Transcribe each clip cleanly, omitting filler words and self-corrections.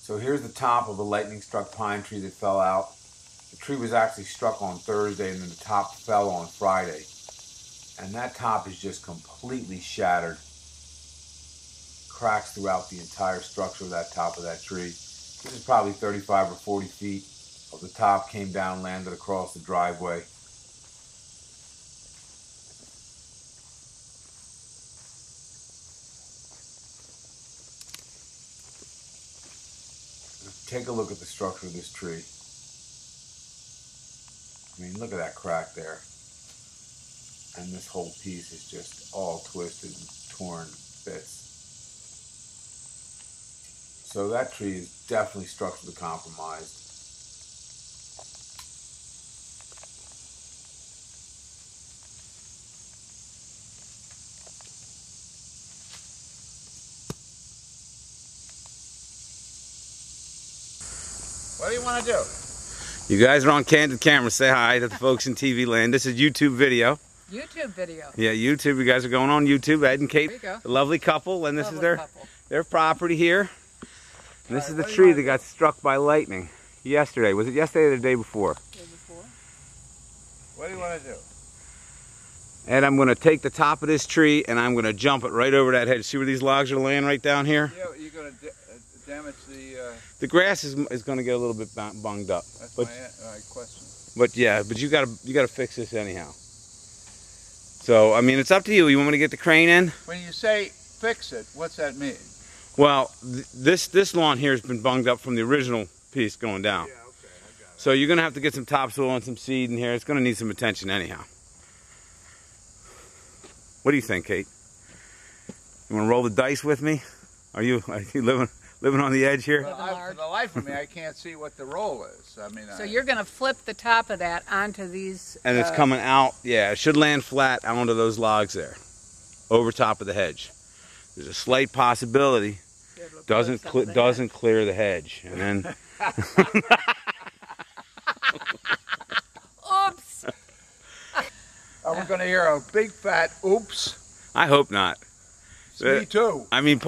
So here's the top of a lightning struck pine tree that fell out. The tree was actually struck on Thursday and then the top fell on Friday. And that top is just completely shattered. Cracks throughout the entire structure of that top of that tree. This is probably 35 or 40 feet of the top, came down, landed across the driveway. Take a look at the structure of this tree. I mean, look at that crack there. And this whole piece is just all twisted and torn bits. So that tree is definitely structurally compromised. What do you want to do? You guys are on Candid Camera. Say hi to the folks in TV land. This is YouTube video. YouTube video. Yeah, YouTube. You guys are going on YouTube. Ed and Kate, a lovely couple, and this is their property here. And this is the tree that got struck by lightning yesterday. Was it yesterday or the day before? Day before. What do you want to do? And I'm going to take the top of this tree and I'm going to jump it right over that hedge. See where these logs are laying right down here? Yeah, you're going to damage the... The grass is going to get a little bit bunged up. That's but, my question. But yeah, but you got to fix this anyhow. So I mean, it's up to you. You want me to get the crane in? When you say fix it, what's that mean? Well, this lawn here has been bunged up from the original piece going down. Yeah, okay, I got it. So you're going to have to get some topsoil and some seed in here. It's going to need some attention anyhow. What do you think, Kate? You want to roll the dice with me? Are you living on the edge here? Well, for the life of me, I can't see what the roll is. I mean, so you're going to flip the top of that onto these... And it's coming out, yeah, it should land flat onto those logs there, over top of the hedge. There's a slight possibility, doesn't clear the hedge. And then... Oops! Are we going to hear a big fat oops? I hope not. Me too. I mean,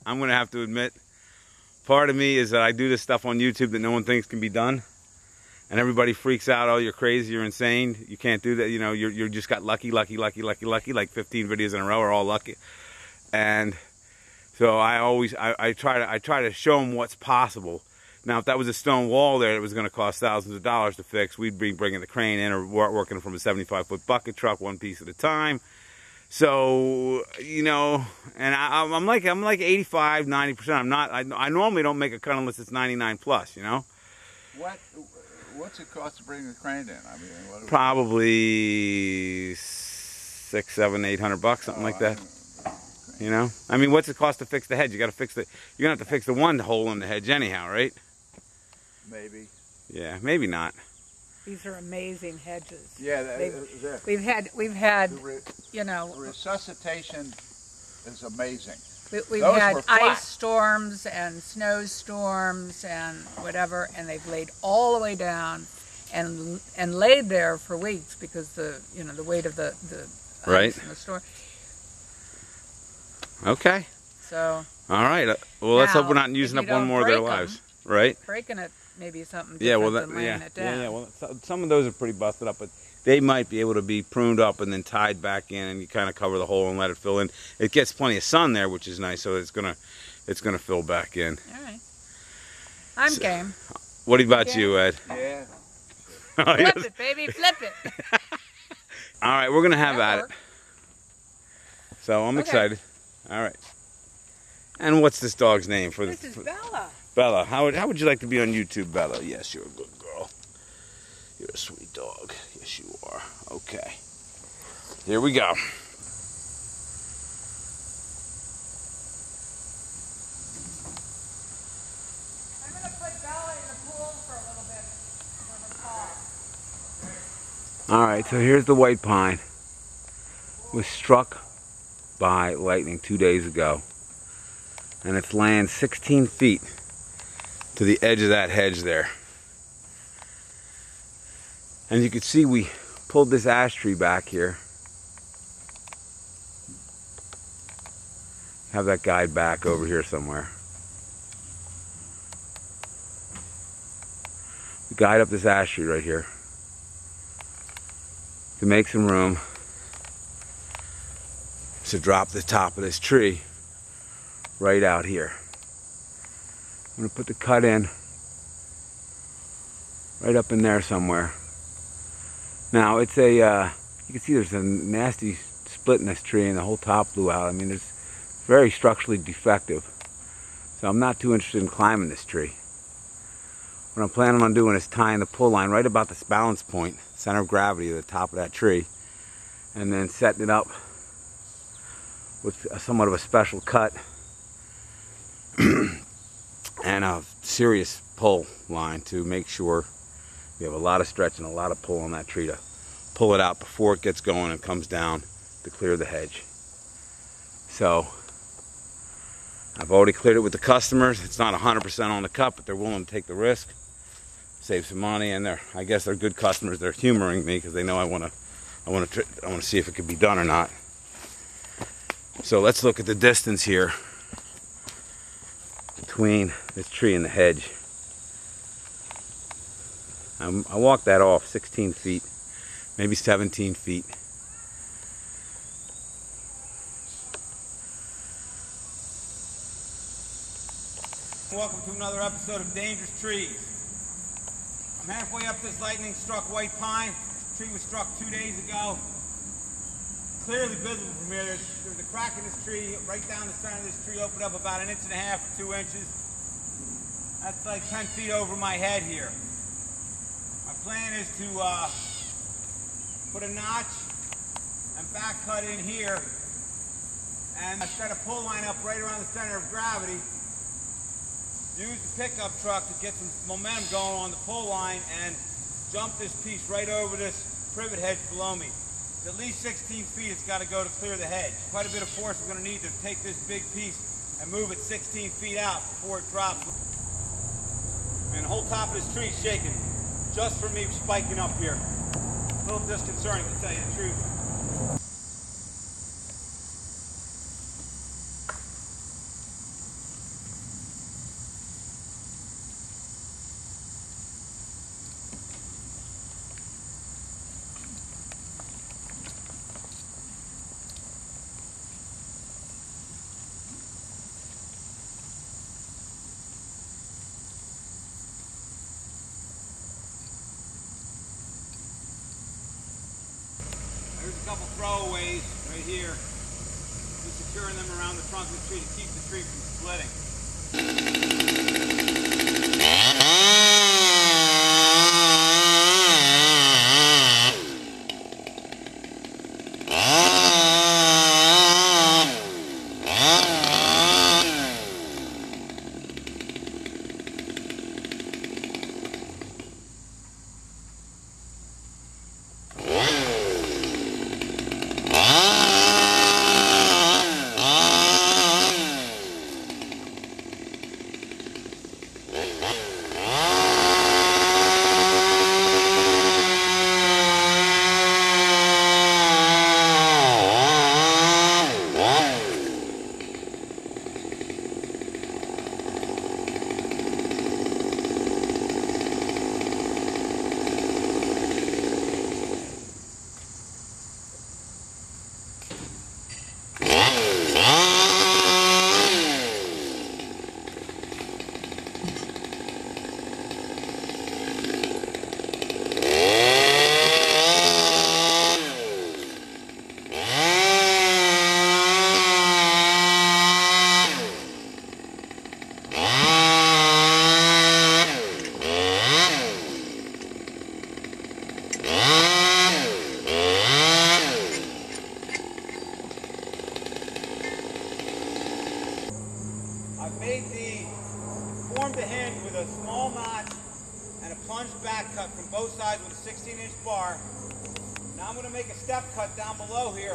I'm going to have to admit, part of me is that I do this stuff on YouTube that no one thinks can be done. And everybody freaks out, oh, you're crazy, you're insane, you can't do that, you know, you just got lucky, like 15 videos in a row are all lucky. And so I try to show them what's possible. Now, if that was a stone wall there that was going to cost thousands of dollars to fix, we'd be bringing the crane in or working from a 75-foot bucket truck, one piece at a time. So, you know, and I'm like 85, 90%. I normally don't make a cut unless it's 99 plus, you know. What's it cost to bring the crane in? I mean, probably $600, $700, $800, something like that. You know, I mean, what's it cost to fix the hedge? You got to fix the. You're gonna have to fix the one hole in the hedge anyhow, right? Maybe. Yeah, maybe not. These are amazing hedges. Yeah, we've had, you know, the resuscitation is amazing. We've had ice storms and snowstorms and whatever, and they've laid all the way down and laid there for weeks because the weight of the ice and the storm. Okay. So. All right. Well, let's hope we're not using up one more of their lives, right? Breaking it may be something different than laying it down. Yeah. Well, some of those are pretty busted up, but they might be able to be pruned up and then tied back in, and you kind of cover the hole and let it fill in. It gets plenty of sun there, which is nice, so it's gonna fill back in. All right. I'm game. What about you, Ed? Yeah. Flip it, baby, flip it. All right, we're gonna have at it. So I'm excited. All right. And what's this dog's name for this? This is Bella. Bella. How would you like to be on YouTube, Bella? Yes, you're a good girl. You're a sweet dog. Yes, you are. Okay. Here we go. I'm going to put Bella in the pool for a little bit for her paw. All right, so here's the white pine. It was struck by lightning 2 days ago. And it's laying 16 feet to the edge of that hedge there. And you can see we pulled this ash tree back here. Have that guide back over here somewhere. guide up this ash tree right here to make some room to drop the top of this tree right out here. I'm going to put the cut in right up in there somewhere. Now it's a, you can see there's a nasty split in this tree and the whole top blew out. I mean, it's very structurally defective. So I'm not too interested in climbing this tree. What I'm planning on doing is tying the pull line right about this balance point, center of gravity, at the top of that tree, and then setting it up with somewhat of a special cut and a serious pull line to make sure you have a lot of stretch and a lot of pull on that tree to pull it out before it gets going and comes down to clear the hedge. So I've already cleared it with the customers. It's not 100% on the cut, but they're willing to take the risk, save some money, and I guess they're good customers. They're humoring me because they know I want to see if it could be done or not. So let's look at the distance here between this tree and the hedge. I walked that off 16 feet, maybe 17 feet. Welcome to another episode of Dangerous Trees. I'm halfway up this lightning-struck white pine. This tree was struck 2 days ago. Clearly visible from here. There's a crack in this tree. Right down the center of this tree opened up about 1.5 inches or 2 inches. That's like 10 feet over my head here. My plan is to put a notch and back cut in here and set a pull line up right around the center of gravity. Use the pickup truck to get some momentum going on the pull line and jump this piece right over this privet hedge below me. It's at least 16 feet it's got to go to clear the hedge. Quite a bit of force we're going to need to take this big piece and move it 16 feet out before it drops. And the whole top of this tree is shaking just from me spiking up here. A little disconcerting to tell you the truth. There's a couple throwaways right here. Just securing them around the trunk of the tree to keep the tree from splitting. Formed the hinge with a small notch and a plunge back cut from both sides with a 16-inch bar. Now I'm going to make a step cut down below here.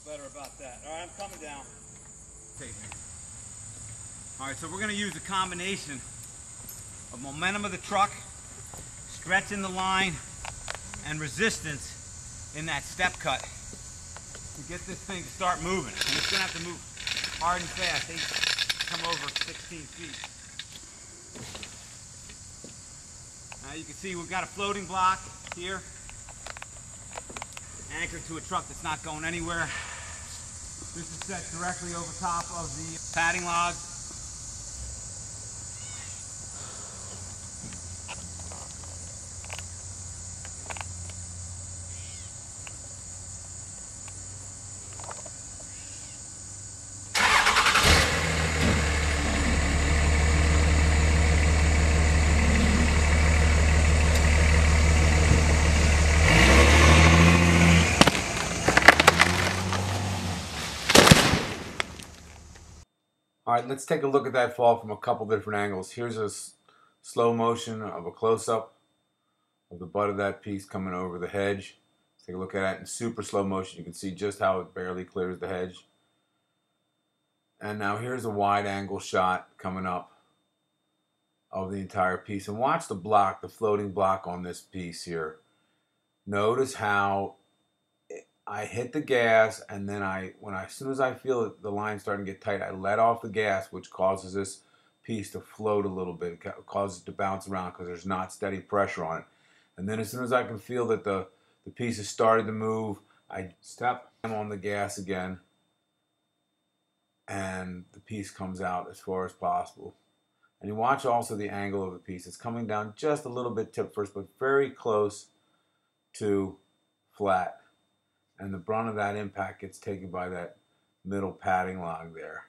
better about that. All right, I'm coming down. Take me. All right, so we're going to use a combination of momentum of the truck, stretching the line, and resistance in that step cut to get this thing to start moving. And it's going to have to move hard and fast. They come over 16 feet. Now you can see we've got a floating block here, anchored to a truck that's not going anywhere. This is set directly over top of the padding log. All right, let's take a look at that fall from a couple different angles. Here's a slow motion of a close-up of the butt of that piece coming over the hedge. Let's take a look at it in super slow motion. You can see just how it barely clears the hedge. And now here's a wide angle shot coming up of the entire piece. And watch the block, the floating block on this piece here. Notice how I hit the gas, and then as soon as I feel the line starting to get tight, I let off the gas, which causes this piece to float a little bit. It causes it to bounce around because there's not steady pressure on it. And then as soon as I can feel that the piece has started to move, I step on the gas again, and the piece comes out as far as possible. And you watch also the angle of the piece. It's coming down just a little bit tip first, but very close to flat. And the brunt of that impact gets taken by that middle padding log there.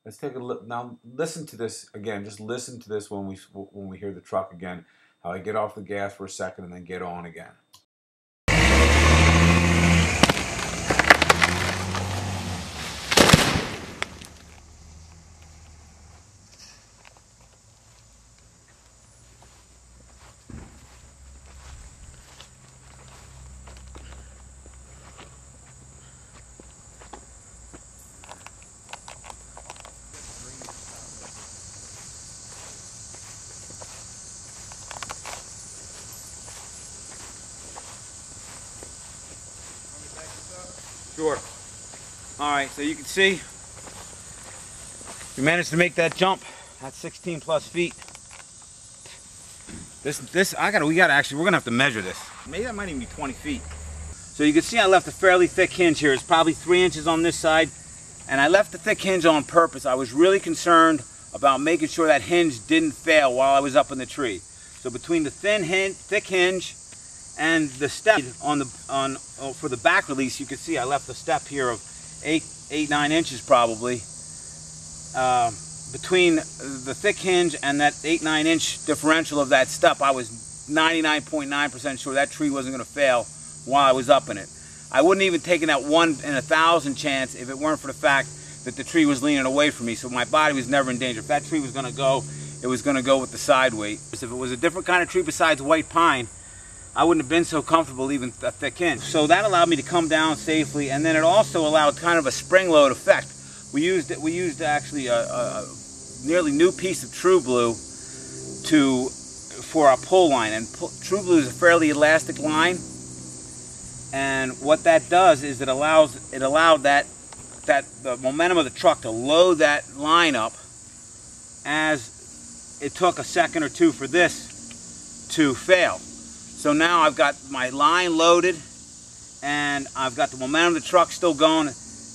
Let's take a look. Now listen to this again. Just listen to this when we hear the truck again. How I get off the gas for a second and then get on again. Sure. All right, so you can see we managed to make that jump at 16 plus feet. We're gonna have to measure this. Maybe that might even be 20 feet. So you can see I left a fairly thick hinge here. It's probably 3 inches on this side, and I left the thick hinge on purpose. I was really concerned about making sure that hinge didn't fail while I was up in the tree. So between the thick hinge and the step for the back release, you can see I left a step here of 8-9 inches probably. Between the thick hinge and that 8-9 inch differential of that step, I was 99.9% sure that tree wasn't going to fail while I was up in it. I wouldn't even taken that 1 in 1,000 chance if it weren't for the fact that the tree was leaning away from me, so my body was never in danger. If that tree was going to go, it was going to go with the side weight. If it was a different kind of tree besides white pine, I wouldn't have been so comfortable leaving a thick hinge. So that allowed me to come down safely, and then it also allowed kind of a spring load effect. We used actually a nearly new piece of True Blue for our pull line, and True Blue is a fairly elastic line, and what that does is it allowed the momentum of the truck to load that line up as it took a second or two for this to fail. So now I've got my line loaded and I've got the momentum of the truck still going.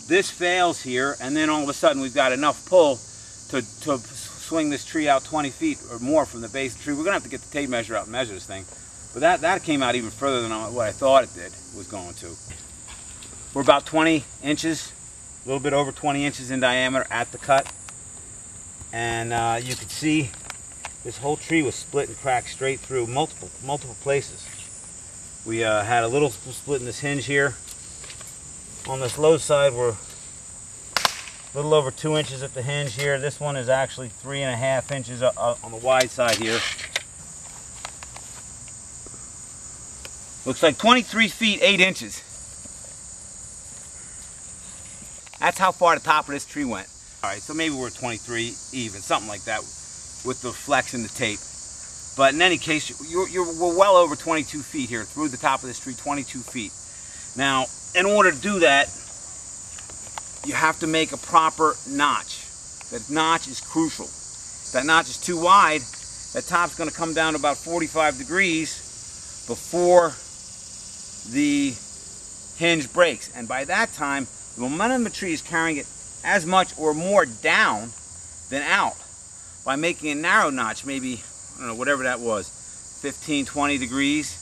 This fails here, and then all of a sudden we've got enough pull to swing this tree out 20 feet or more from the base of the tree. We're going to have to get the tape measure out and measure this thing. But that came out even further than what I thought it was going to. We're about 20 inches, a little bit over 20 inches in diameter at the cut. And you can see this whole tree was split and cracked straight through multiple places. We had a little split in this hinge here. On this low side, we're a little over 2 inches at the hinge here. This one is actually 3.5 inches on the wide side here. Looks like 23 feet 8 inches. That's how far the top of this tree went. All right, so maybe we're 23 even, something like that, with the flex and the tape. But in any case, we're well over 22 feet here, through the top of this tree, 22 feet. Now, in order to do that, you have to make a proper notch. That notch is crucial. If that notch is too wide, that top's going to come down to about 45 degrees before the hinge breaks. And by that time, the momentum of the tree is carrying it as much or more down than out. By making a narrow notch, maybe, I don't know, whatever that was, 15, 20 degrees.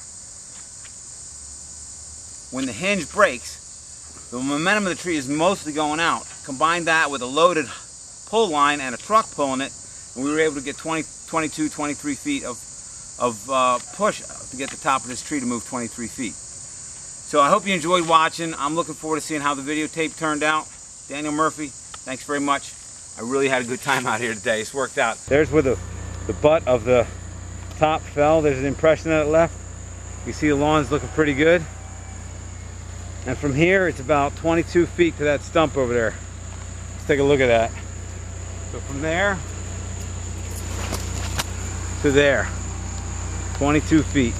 When the hinge breaks, the momentum of the tree is mostly going out. Combine that with a loaded pull line and a truck pulling it, and we were able to get 22, 23 feet of push to get the top of this tree to move 23 feet. So I hope you enjoyed watching. I'm looking forward to seeing how the videotape turned out. Daniel Murphy, thanks very much. I really had a good time out here today. It's worked out. There's where the butt of the top fell. There's an impression that it left. You see the lawn's looking pretty good. And from here, it's about 22 feet to that stump over there. Let's take a look at that. So from there to there, 22 feet.